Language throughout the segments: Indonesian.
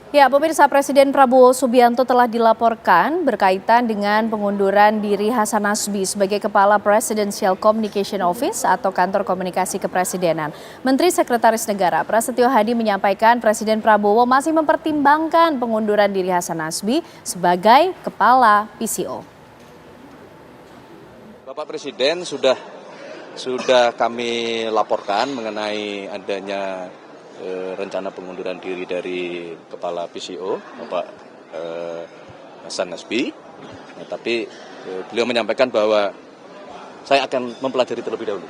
Ya, pemirsa, Presiden Prabowo Subianto telah dilaporkan berkaitan dengan pengunduran diri Hasan Nasbi sebagai Kepala Presidential Communication Office atau Kantor Komunikasi Kepresidenan. Menteri Sekretaris Negara Prasetyo Hadi menyampaikan Presiden Prabowo masih mempertimbangkan pengunduran diri Hasan Nasbi sebagai Kepala PCO. Bapak Presiden sudah kami laporkan mengenai adanya rencana pengunduran diri dari Kepala PCO, Bapak Hasan Nasbi. Nah, tapi beliau menyampaikan bahwa saya akan mempelajari terlebih dahulu.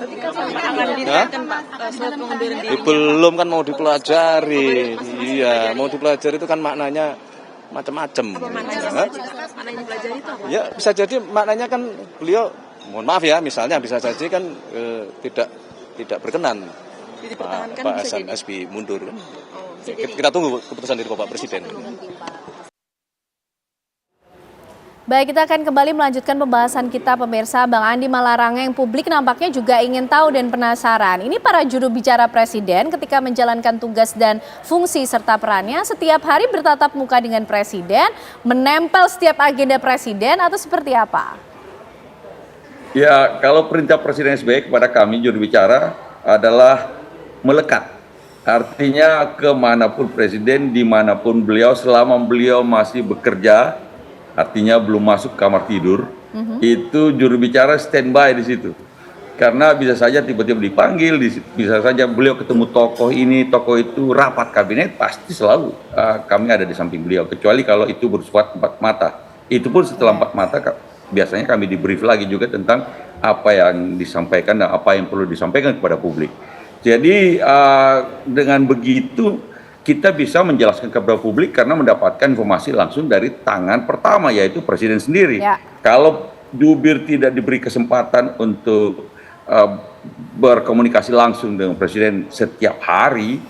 Tapi kan akan diterapkan Pak surat pengunduran diri. Belum kan mau dipelajari. Iya, mau dipelajari itu kan maknanya macam-macam. Apa maknanya? Maknanya dipelajari itu apa? Ya bisa jadi maknanya kan beliau, mohon maaf ya, misalnya bisa jadi kan tidak berkenan Pak Hasan Nasbi mundur kan. Kita tunggu keputusan dari Bapak Presiden. Baik, kita akan kembali melanjutkan pembahasan kita, pemirsa. Bang Andi Malarangeng, publik nampaknya juga ingin tahu dan penasaran. Ini para juru bicara Presiden ketika menjalankan tugas dan fungsi serta perannya setiap hari bertatap muka dengan Presiden, menempel setiap agenda Presiden atau seperti apa? Ya, kalau perintah Presiden SBY kepada kami juru bicara adalah melekat. Artinya kemanapun Presiden, dimanapun beliau, selama beliau masih bekerja, artinya belum masuk kamar tidur, itu juru bicara standby di situ. Karena bisa saja tiba-tiba dipanggil, bisa saja beliau ketemu tokoh ini, tokoh itu, rapat kabinet, pasti selalu kami ada di samping beliau. Kecuali kalau itu bersifat empat mata. Itu pun setelah empat mata, biasanya kami di-brief lagi juga tentang apa yang disampaikan dan apa yang perlu disampaikan kepada publik. Jadi dengan begitu kita bisa menjelaskan kepada publik karena mendapatkan informasi langsung dari tangan pertama, yaitu Presiden sendiri. Ya. Kalau jubir tidak diberi kesempatan untuk berkomunikasi langsung dengan Presiden setiap hari,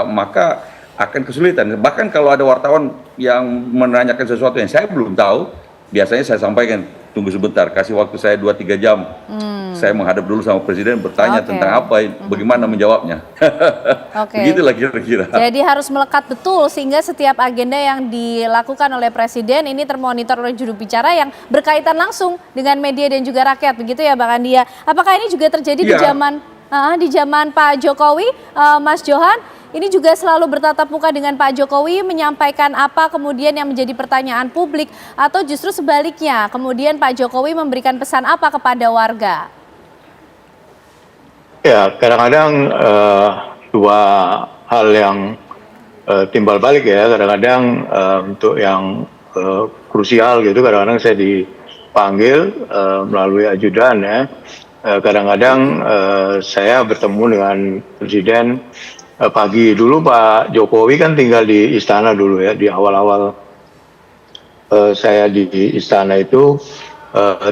maka akan kesulitan. Bahkan kalau ada wartawan yang menanyakan sesuatu yang saya belum tahu, biasanya saya sampaikan, tunggu sebentar, kasih waktu saya 2-3 jam. Saya menghadap dulu sama Presiden, bertanya tentang apa, bagaimana menjawabnya. Begitulah kira-kira. Jadi harus melekat betul sehingga setiap agenda yang dilakukan oleh Presiden ini termonitor oleh juru bicara yang berkaitan langsung dengan media dan juga rakyat, begitu ya Bang Andi? Apakah ini juga terjadi di zaman Pak Jokowi, Mas Johan? Ini juga selalu bertatap muka dengan Pak Jokowi, menyampaikan apa kemudian yang menjadi pertanyaan publik, atau justru sebaliknya, kemudian Pak Jokowi memberikan pesan apa kepada warga? Ya, kadang-kadang dua hal yang timbal balik ya. Kadang-kadang untuk yang krusial gitu, kadang-kadang saya dipanggil melalui ajudan ya. Kadang-kadang saya bertemu dengan Presiden pagi. Dulu Pak Jokowi kan tinggal di istana dulu ya, di awal-awal saya di istana itu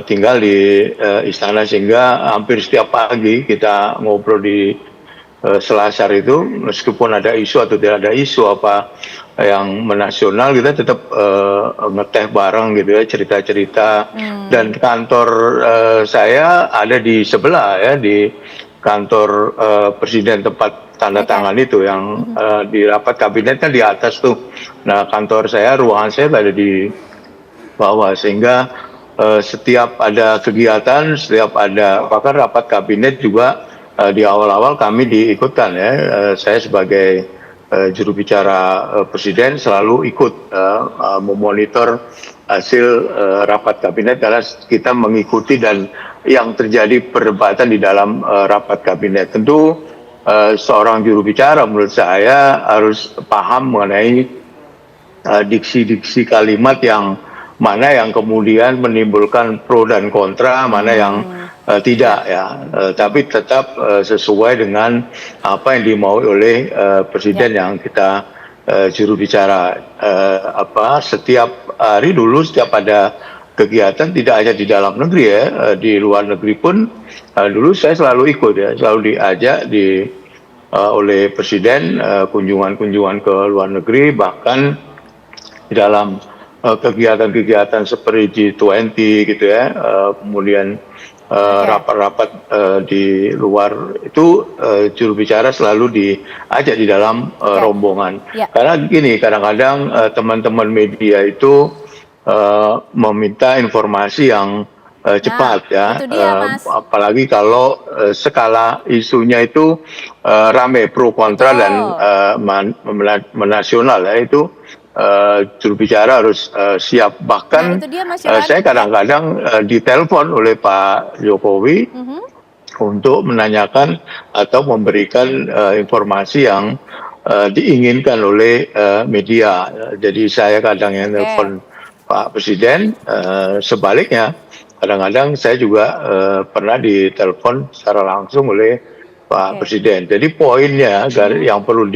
tinggal di istana, sehingga hampir setiap pagi kita ngobrol di Selasar itu, meskipun ada isu atau tidak ada isu apa yang menasional, kita tetap ngeteh bareng gitu ya, cerita-cerita. Dan kantor saya ada di sebelah ya, di kantor Presiden tempat tanda tangan itu yang di rapat kabinet kan di atas tuh. Nah, kantor saya, ruangan saya ada di bawah, sehingga setiap ada kegiatan, setiap ada bahkan rapat kabinet juga di awal-awal kami diikutkan ya. Saya sebagai juru bicara Presiden selalu ikut memonitor hasil rapat kabinet karena kita mengikuti dan yang terjadi perdebatan di dalam rapat kabinet. Tentu seorang juru bicara menurut saya harus paham mengenai diksi-diksi kalimat yang mana yang kemudian menimbulkan pro dan kontra, mana yang tidak ya, tapi tetap sesuai dengan apa yang dimaui oleh Presiden yang kita juru bicara. Setiap hari dulu, setiap ada kegiatan, tidak hanya di dalam negeri ya, di luar negeri pun dulu saya selalu ikut ya, selalu diajak oleh Presiden kunjungan-kunjungan ke luar negeri, bahkan di dalam kegiatan-kegiatan seperti G20 gitu ya, kemudian rapat-rapat di luar itu juru bicara selalu diajak di dalam rombongan. Karena gini, kadang-kadang teman-teman media itu meminta informasi yang cepat ya, itu dia, Mas. apalagi kalau skala isunya itu rame pro kontra dan menasional ya, itu juru bicara harus siap. Bahkan itu dia, Mas saya kadang-kadang ditelepon oleh Pak Jokowi untuk menanyakan atau memberikan informasi yang diinginkan oleh media. Jadi saya kadang yang telepon Pak Presiden, sebaliknya kadang-kadang saya juga pernah ditelepon secara langsung oleh Pak Presiden. Jadi poinnya yang perlu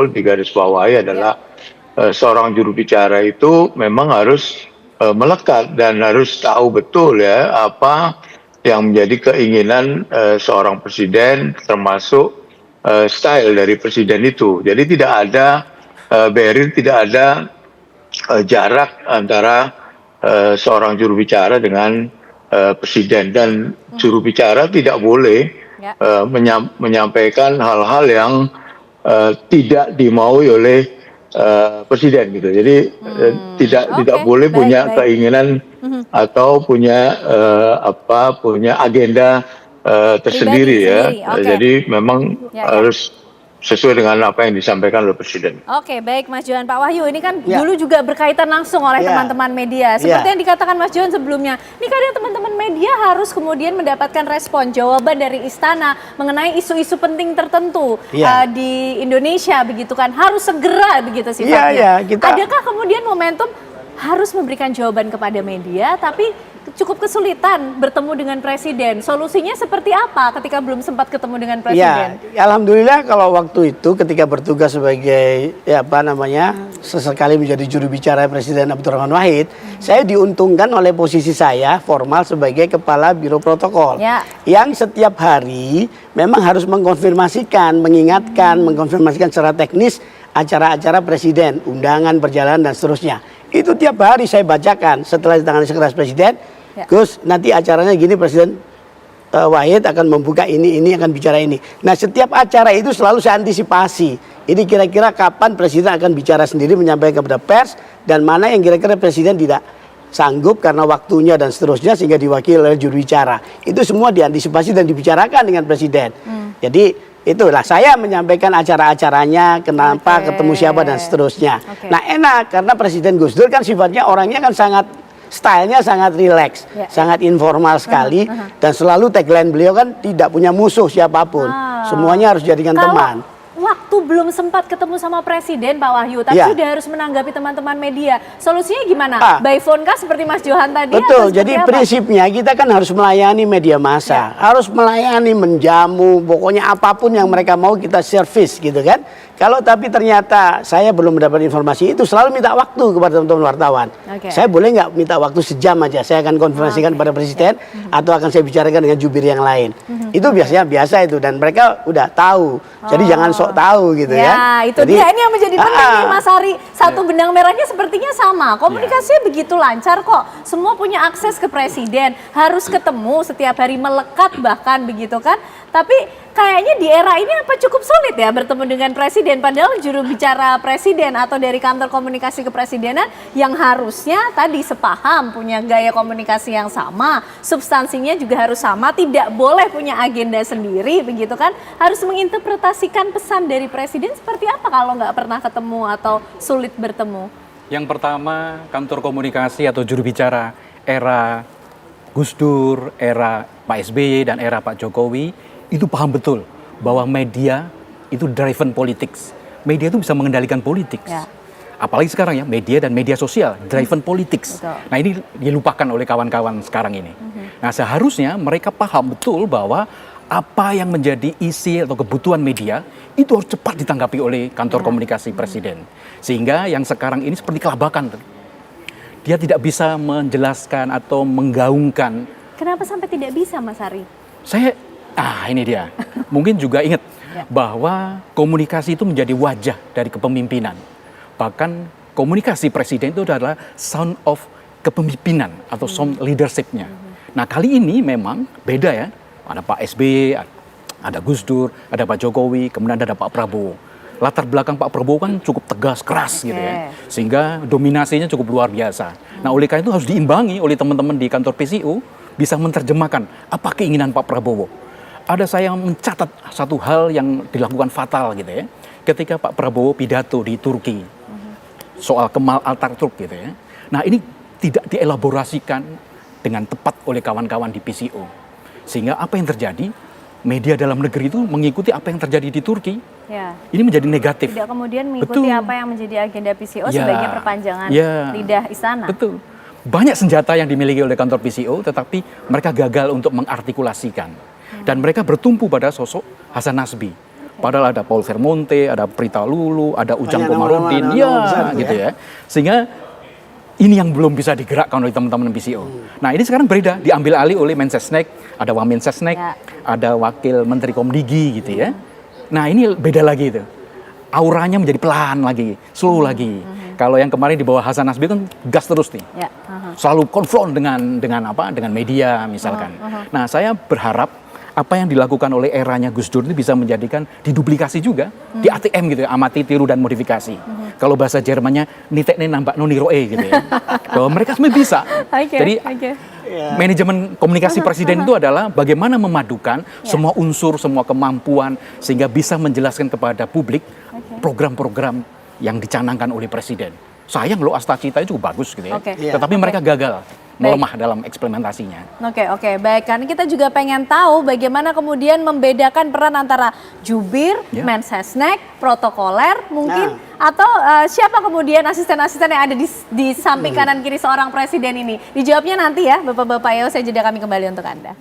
digarisbawahi adalah seorang juru bicara itu memang harus melekat dan harus tahu betul ya apa yang menjadi keinginan seorang presiden, termasuk style dari presiden itu. Jadi tidak ada barrier, tidak ada jarak antara seorang juru bicara dengan presiden, dan juru bicara tidak boleh menyampaikan hal-hal yang tidak dimaui oleh presiden gitu. Jadi tidak boleh punya keinginan atau punya agenda tersendiri ya. Jadi memang harus sesuai dengan apa yang disampaikan oleh presiden. Oke, baik Mas Johan. Pak Wahyu, ini kan dulu juga berkaitan langsung oleh teman-teman media. Seperti yang dikatakan Mas Johan sebelumnya, ini kadang teman-teman media harus kemudian mendapatkan respon, jawaban dari istana mengenai isu-isu penting tertentu di Indonesia, begitu kan. Harus segera begitu sifatnya. Adakah kemudian momentum harus memberikan jawaban kepada media, tapi cukup kesulitan bertemu dengan presiden? Solusinya seperti apa ketika belum sempat ketemu dengan presiden? Ya, alhamdulillah kalau waktu itu ketika bertugas sebagai sesekali menjadi juru bicara Presiden Abdurrahman Wahid, saya diuntungkan oleh posisi saya formal sebagai kepala biro protokol, yang setiap hari memang harus mengkonfirmasikan, mengingatkan, mengkonfirmasikan secara teknis acara-acara presiden, undangan, perjalanan dan seterusnya. Itu tiap hari saya bacakan setelah ditangani sekretaris presiden. Gus, nanti acaranya gini, Presiden Wahid akan membuka ini akan bicara ini. Nah, setiap acara itu selalu saya antisipasi. Ini kira-kira kapan Presiden akan bicara sendiri menyampaikan kepada pers, dan mana yang kira-kira Presiden tidak sanggup karena waktunya dan seterusnya sehingga diwakili oleh juru bicara. Itu semua diantisipasi dan dibicarakan dengan Presiden. Jadi itulah saya menyampaikan acara-acaranya, kenapa, ketemu siapa dan seterusnya. Nah, enak karena Presiden Gus Dur kan sifatnya orangnya kan stylenya sangat rileks, sangat informal sekali, dan selalu tagline beliau kan tidak punya musuh siapapun, semuanya harus jadikan teman. Waktu belum sempat ketemu sama presiden Pak Wahyu, tapi sudah harus menanggapi teman-teman media. Solusinya gimana? By phone kah seperti Mas Johan tadi? Betul, jadi prinsipnya kita kan harus melayani media massa, harus melayani, menjamu, pokoknya apapun yang mereka mau kita servis gitu kan. Kalau tapi ternyata saya belum mendapat informasi itu, selalu minta waktu kepada teman-teman wartawan. Saya boleh nggak minta waktu sejam aja, saya akan konfirmasikan kepada presiden atau akan saya bicarakan dengan jubir yang lain. Itu biasanya biasa itu, dan mereka udah tahu. Jadi jangan sok tahu gitu ya. Itu dia, ini yang menjadi penting nih Mas Ari. Satu benang merahnya sepertinya sama. Komunikasinya begitu lancar kok. Semua punya akses ke presiden, harus ketemu setiap hari, melekat bahkan begitu kan. Tapi kayaknya di era ini apa cukup sulit ya bertemu dengan presiden, padahal juru bicara presiden atau dari kantor komunikasi kepresidenan yang harusnya tadi sepaham, punya gaya komunikasi yang sama, substansinya juga harus sama, tidak boleh punya agenda sendiri begitu kan, harus menginterpretasikan pesan dari presiden seperti apa kalau nggak pernah ketemu atau sulit bertemu? Yang pertama, kantor komunikasi atau juru bicara era Gus Dur, era Pak SBY dan era Pak Jokowi itu paham betul bahwa media itu driven politics. Media itu bisa mengendalikan politik. Apalagi sekarang ya, media dan media sosial driven politics. Nah, ini dilupakan oleh kawan-kawan sekarang ini. Nah, seharusnya mereka paham betul bahwa apa yang menjadi isi atau kebutuhan media itu harus cepat ditanggapi oleh kantor komunikasi presiden. Sehingga yang sekarang ini seperti kelabakan. Dia tidak bisa menjelaskan atau menggaungkan. Kenapa sampai tidak bisa, Mas Ari? Ini dia. Mungkin juga ingat bahwa komunikasi itu menjadi wajah dari kepemimpinan. Bahkan komunikasi presiden itu adalah sound of kepemimpinan atau sound leadership-nya. Nah kali ini memang beda ya, ada Pak SBY, ada Gus Dur, ada Pak Jokowi, kemudian ada Pak Prabowo. Latar belakang Pak Prabowo kan cukup tegas, keras gitu ya, sehingga dominasinya cukup luar biasa. Nah oleh karena itu harus diimbangi oleh teman-teman di kantor PCO, bisa menerjemahkan apa keinginan Pak Prabowo. Ada saya mencatat satu hal yang dilakukan fatal gitu ya, ketika Pak Prabowo pidato di Turki soal Kemal Atatürk gitu ya. Nah ini tidak dielaborasikan dengan tepat oleh kawan-kawan di PCO, sehingga apa yang terjadi? Media dalam negeri itu mengikuti apa yang terjadi di Turki. Ya. Ini menjadi negatif. Tidak kemudian mengikuti apa yang menjadi agenda PCO sebagai perpanjangan lidah istana. Betul. Banyak senjata yang dimiliki oleh kantor PCO, tetapi mereka gagal untuk mengartikulasikan. Dan mereka bertumpu pada sosok Hasan Nasbi. Padahal ada Paul Vermonte, ada Prita Lulu, ada Ujang Komarudin, gitu ya. Sehingga ini yang belum bisa digerakkan oleh teman-teman PCO. Nah ini sekarang berbeda, diambil alih oleh Mensesnek, ada Wamensesnek, ada Wakil Menteri Komdigi gitu ya. Nah ini beda lagi itu, auranya menjadi pelan lagi, slow lagi. Kalau yang kemarin di bawah Hasan Nasbi kan gas terus nih, selalu konfront dengan media misalkan. Nah saya berharap apa yang dilakukan oleh eranya Gus Dur ini bisa menjadikan diduplikasi juga di ATM gitu ya, amati, tiru dan modifikasi. Kalau bahasa Jermannya nitekne nambah noniroe gitu ya. Bahwa mereka sebenarnya bisa. Jadi manajemen komunikasi presiden itu adalah bagaimana memadukan semua unsur, semua kemampuan sehingga bisa menjelaskan kepada publik program-program yang dicanangkan oleh presiden. Sayang loh Astacita itu cukup bagus gitu ya. Tetapi mereka gagal melemah dalam eksperimentasinya. Oke, baik. Karena kita juga pengen tahu bagaimana kemudian membedakan peran antara jubir, Mensesnek, protokoler mungkin, atau siapa kemudian asisten-asisten yang ada di samping kanan kiri seorang presiden ini. Dijawabnya nanti ya, Bapak-Bapak ya, saya jeda kami kembali untuk Anda.